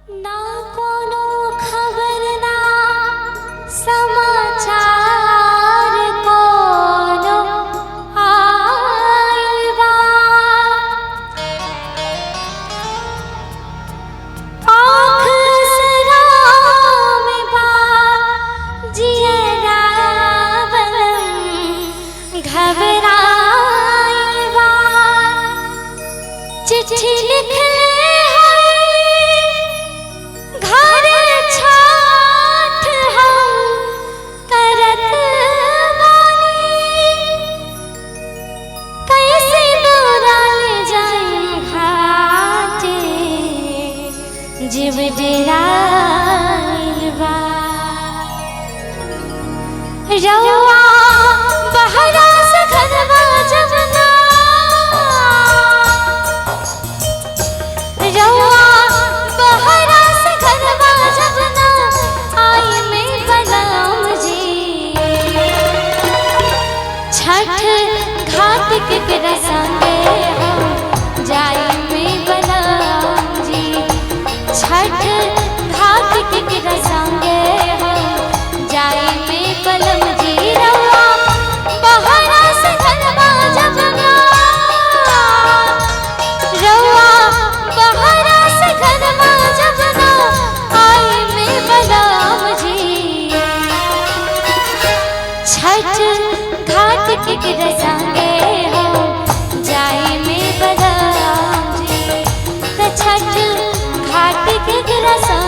ना कोनो खबर ना समाचार कोनो आइल बा। आँख सराम बा जियरा बलम घबराइल बा। चिट्ठी लिखले जीव डेराइल बा। रउआ बहरा से घरवा जब ना, रउआ बहरा से घरवा जब ना आई में बलम जी। छठ घाट केकरा संगे हम जाई में बलम जी। छठ घाट केकरा संगे हम जाई में बलम जी। रउआ बहरा से घरवा जब ना, रउआ बहरा से घरवा जब ना आई में बलम जी। छठ घाट केकरा संगे हम जाई में बलम जी। छठ घाट केकरा संगे